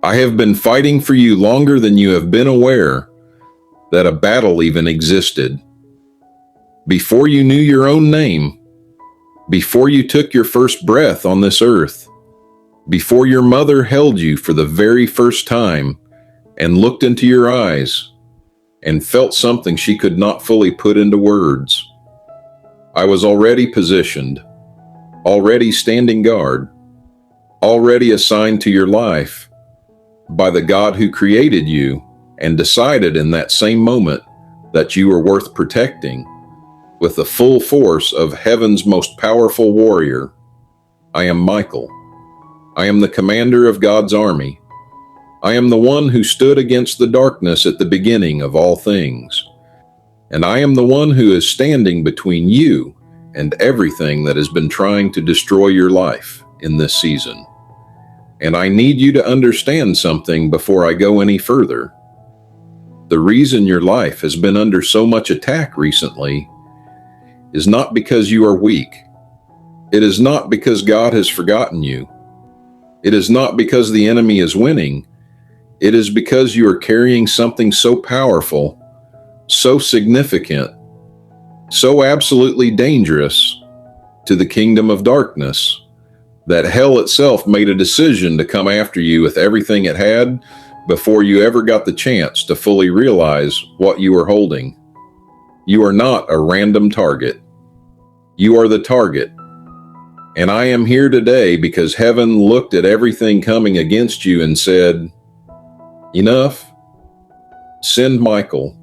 I have been fighting for you longer than you have been aware that a battle even existed. Before you knew your own name, before you took your first breath on this earth, before your mother held you for the very first time and looked into your eyes and felt something she could not fully put into words, I was already positioned, already standing guard, already assigned to your life by the God who created you and decided in that same moment that you were worth protecting with the full force of heaven's most powerful warrior. I am Michael. I am the commander of God's army. I am the one who stood against the darkness at the beginning of all things. And I am the one who is standing between you and everything that has been trying to destroy your life in this season. And I need you to understand something before I go any further. The reason your life has been under so much attack recently is not because you are weak. It is not because God has forgotten you. It is not because the enemy is winning. It is because you are carrying something so powerful, so significant, so absolutely dangerous to the kingdom of darkness that hell itself made a decision to come after you with everything it had before you ever got the chance to fully realize what you were holding. You are not a random target. You are the target. And I am here today because heaven looked at everything coming against you and said, enough. Send Michael.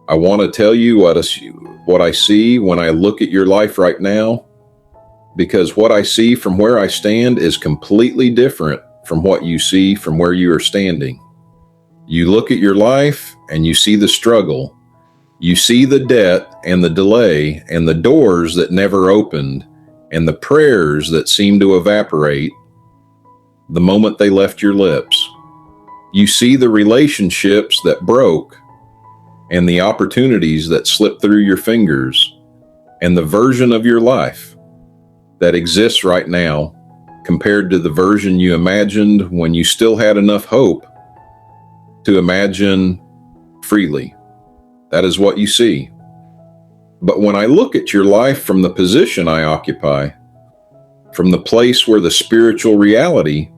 I want to tell you what I see when I look at your life right now, because what I see from where I stand is completely different from what you see from where you are standing. You look at your life and you see the struggle. You see the debt and the delay and the doors that never opened and the prayers that seemed to evaporate the moment they left your lips. You see the relationships that broke and the opportunities that slipped through your fingers and the version of your life that exists right now compared to the version you imagined when you still had enough hope to imagine freely. That is what you see. But when I look at your life from the position I occupy, from the place where the spiritual reality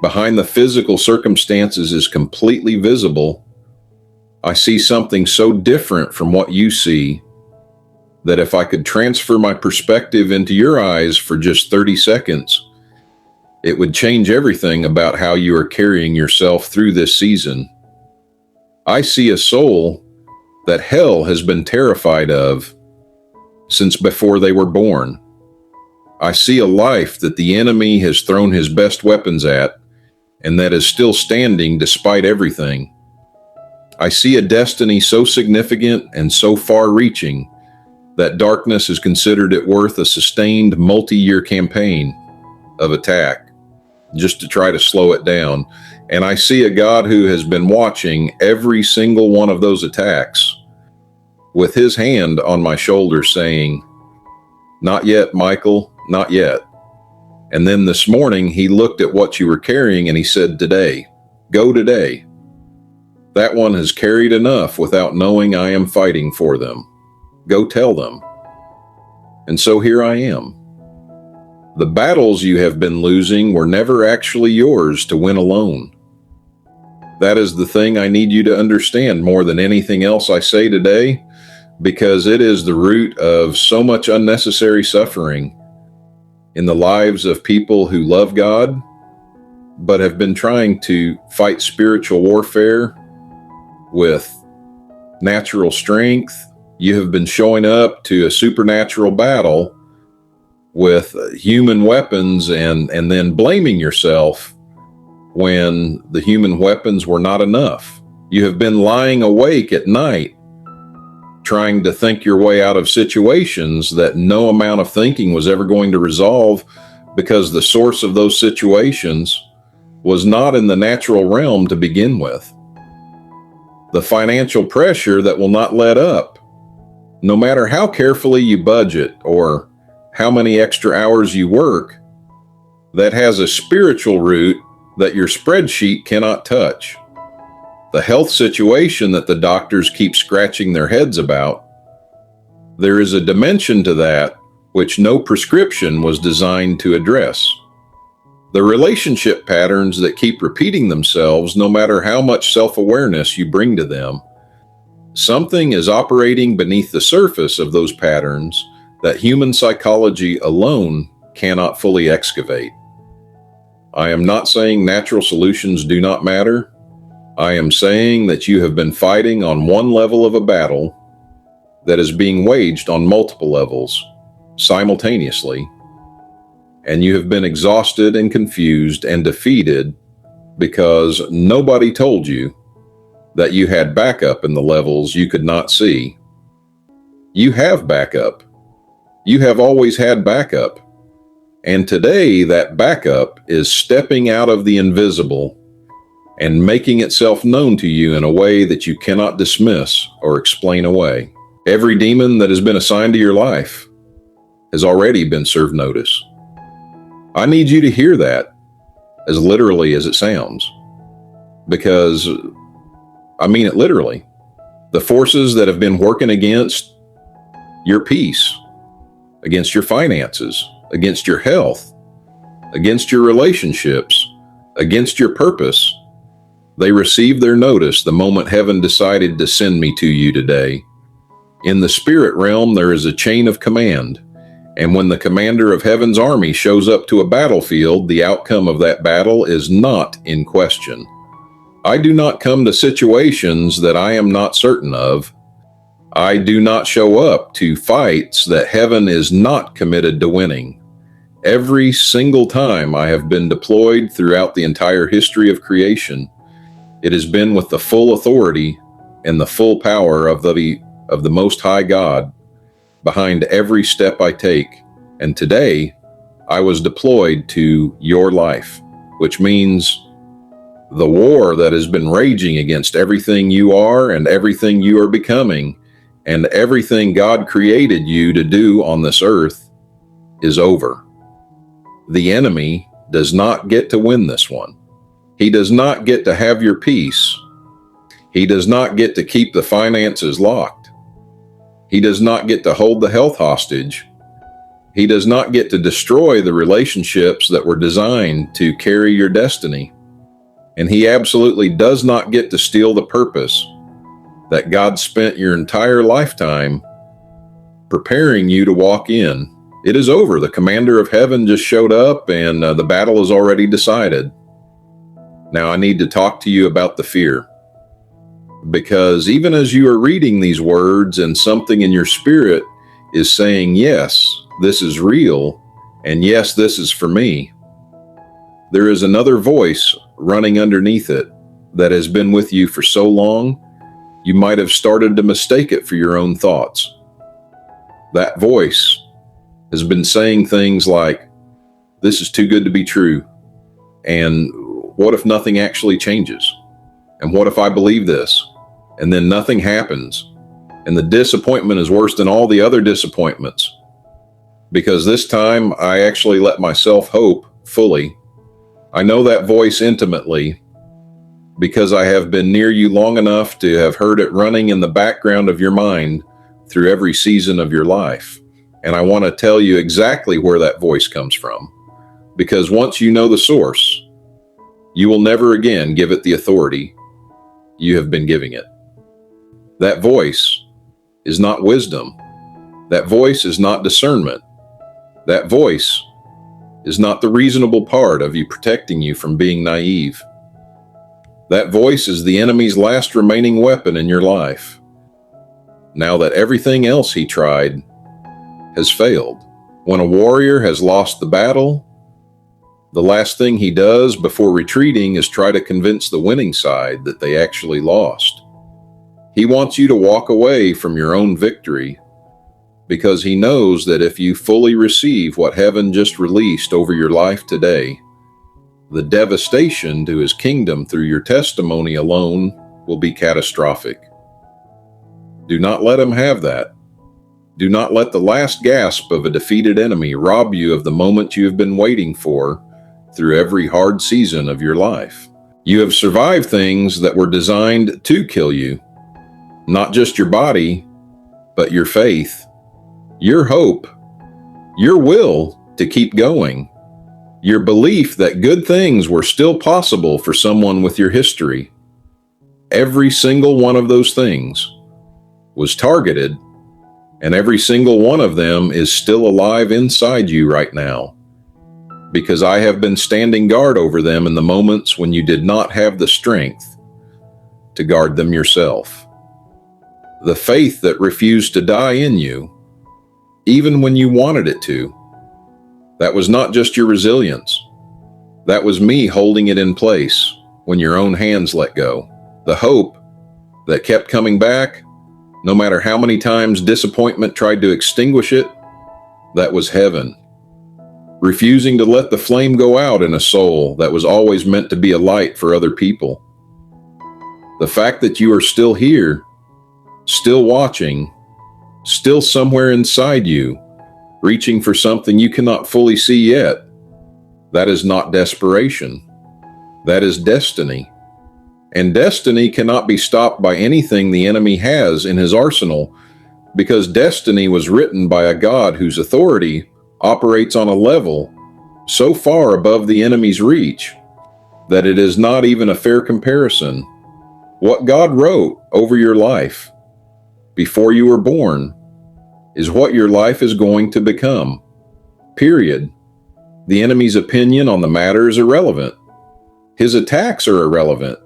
behind the physical circumstances is completely visible, I see something so different from what you see that if I could transfer my perspective into your eyes for just 30 seconds, it would change everything about how you are carrying yourself through this season. I see a soul that hell has been terrified of since before they were born. I see a life that the enemy has thrown his best weapons at and that is still standing despite everything. I see a destiny so significant and so far-reaching that darkness has considered it worth a sustained multi-year campaign of attack just to try to slow it down. And I see a God who has been watching every single one of those attacks with his hand on my shoulder saying, "Not yet, Michael, not yet." And then this morning he looked at what you were carrying and he said, "Today, go today. That one has carried enough without knowing I am fighting for them. Go tell them." And so here I am. The battles you have been losing were never actually yours to win alone. That is the thing I need you to understand more than anything else I say today, because it is the root of so much unnecessary suffering in the lives of people who love God, but have been trying to fight spiritual warfare with natural strength. You have been showing up to a supernatural battle with human weapons and then blaming yourself when the human weapons were not enough. You have been lying awake at night trying to think your way out of situations that no amount of thinking was ever going to resolve, because the source of those situations was not in the natural realm to begin with. The financial pressure that will not let up, no matter how carefully you budget or how many extra hours you work, that has a spiritual root that your spreadsheet cannot touch, the health situation that the doctors keep scratching their heads about. There is a dimension to that which no prescription was designed to address. The relationship patterns that keep repeating themselves no matter how much self-awareness you bring to them. Something is operating beneath the surface of those patterns that human psychology alone cannot fully excavate. I am not saying natural solutions do not matter. I am saying that you have been fighting on one level of a battle that is being waged on multiple levels simultaneously, and you have been exhausted and confused and defeated because nobody told you that you had backup in the levels you could not see. You have backup. You have always had backup. And today that backup is stepping out of the invisible and making itself known to you in a way that you cannot dismiss or explain away. Every demon that has been assigned to your life has already been served notice. I need you to hear that as literally as it sounds, because I mean it literally. The forces that have been working against your peace, against your finances, against your health, against your relationships, against your purpose, they received their notice the moment heaven decided to send me to you today. In the spirit realm, there is a chain of command, and when the commander of heaven's army shows up to a battlefield, the outcome of that battle is not in question. I do not come to situations that I am not certain of. I do not show up to fights that heaven is not committed to winning. Every single time I have been deployed throughout the entire history of creation, it has been with the full authority and the full power of the Most High God behind every step I take. And today, I was deployed to your life, which means the war that has been raging against everything you are and everything you are becoming and everything God created you to do on this earth is over. The enemy does not get to win this one. He does not get to have your peace. He does not get to keep the finances locked. He does not get to hold the health hostage. He does not get to destroy the relationships that were designed to carry your destiny. And he absolutely does not get to steal the purpose that God spent your entire lifetime preparing you to walk in. It is over. The commander of heaven just showed up and the battle is already decided. Now I need to talk to you about the fear. Because even as you are reading these words and something in your spirit is saying, yes, this is real, and yes, this is for me, there is another voice running underneath it that has been with you for so long, you might have started to mistake it for your own thoughts. That voice has been saying things like, this is too good to be true, and what if nothing actually changes? And what if I believe this? And then nothing happens, and the disappointment is worse than all the other disappointments. Because this time, I actually let myself hope fully. I know that voice intimately because I have been near you long enough to have heard it running in the background of your mind through every season of your life. And I want to tell you exactly where that voice comes from. Because once you know the source, you will never again give it the authority you have been giving it. That voice is not wisdom. That voice is not discernment. That voice is not the reasonable part of you protecting you from being naive. That voice is the enemy's last remaining weapon in your life. Now that everything else he tried has failed. When a warrior has lost the battle, the last thing he does before retreating is try to convince the winning side that they actually lost. He wants you to walk away from your own victory because he knows that if you fully receive what heaven just released over your life today, the devastation to his kingdom through your testimony alone will be catastrophic. Do not let him have that. Do not let the last gasp of a defeated enemy rob you of the moment you have been waiting for through every hard season of your life. You have survived things that were designed to kill you, not just your body, but your faith, your hope, your will to keep going, your belief that good things were still possible for someone with your history. Every single one of those things was targeted, and every single one of them is still alive inside you right now, because I have been standing guard over them in the moments when you did not have the strength to guard them yourself. The faith that refused to die in you, even when you wanted it to, that was not just your resilience. That was me holding it in place when your own hands let go. The hope that kept coming back, no matter how many times disappointment tried to extinguish it, that was heaven. Refusing to let the flame go out in a soul that was always meant to be a light for other people. The fact that you are still here, still watching, still somewhere inside you, reaching for something you cannot fully see yet, that is not desperation. That is destiny. And destiny cannot be stopped by anything the enemy has in his arsenal, because destiny was written by a God whose authority operates on a level so far above the enemy's reach that it is not even a fair comparison. What God wrote over your life before you were born is what your life is going to become. Period. The enemy's opinion on the matter is irrelevant. His attacks are irrelevant.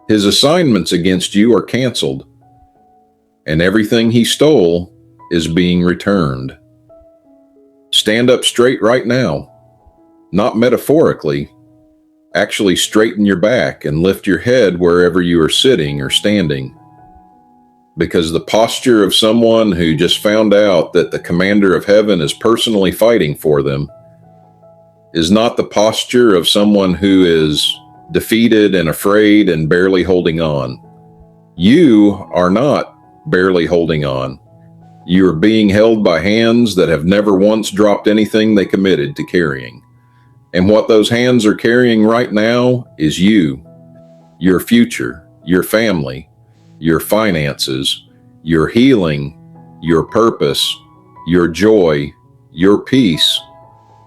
His assignments against you are canceled. And everything he stole is being returned. Stand up straight right now. Not metaphorically. Actually straighten your back and lift your head wherever you are sitting or standing. Because the posture of someone who just found out that the commander of heaven is personally fighting for them is not the posture of someone who is defeated and afraid and barely holding on. You are not barely holding on. You are being held by hands that have never once dropped anything they committed to carrying. And what those hands are carrying right now is you, your future, your family, your finances, your healing, your purpose, your joy, your peace,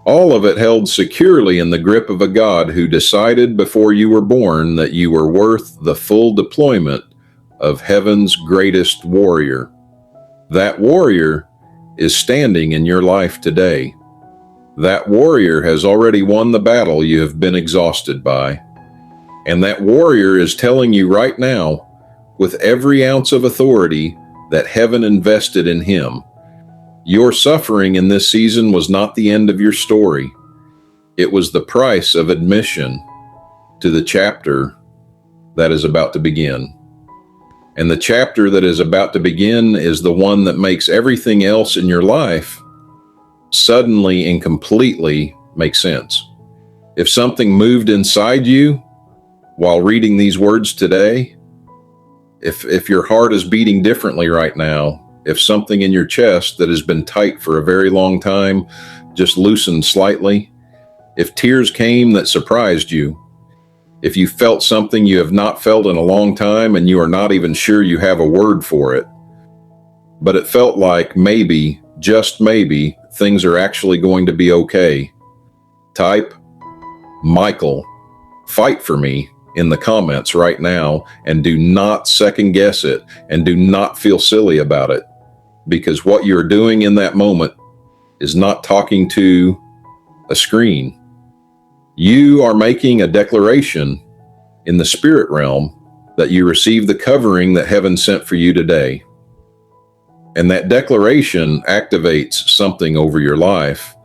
all of it held securely in the grip of a God who decided before you were born that you were worth the full deployment of heaven's greatest warrior. That warrior is standing in your life today. That warrior has already won the battle you have been exhausted by. And that warrior is telling you right now, with every ounce of authority that heaven invested in him, your suffering in this season was not the end of your story. It was the price of admission to the chapter that is about to begin. And the chapter that is about to begin is the one that makes everything else in your life suddenly and completely make sense. If something moved inside you while reading these words today, if your heart is beating differently right now, if something in your chest that has been tight for a very long time just loosened slightly, if tears came that surprised you, if you felt something you have not felt in a long time and you are not even sure you have a word for it, but it felt like maybe, just maybe, things are actually going to be okay, type Michael, fight for me in the comments right now, and do not second guess it and do not feel silly about it, because what you're doing in that moment is not talking to a screen. You are making a declaration in the spirit realm that you receive the covering that heaven sent for you today. And that declaration activates something over your life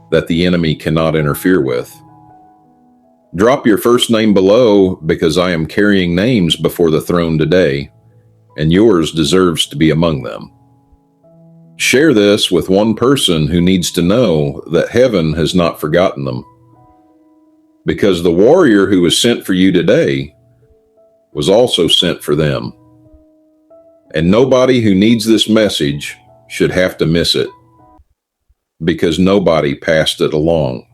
that the enemy cannot interfere with. Drop your first name below, because I am carrying names before the throne today, and yours deserves to be among them. Share this with one person who needs to know that heaven has not forgotten them. Because the warrior who was sent for you today was also sent for them. And nobody who needs this message should have to miss it, because nobody passed it along.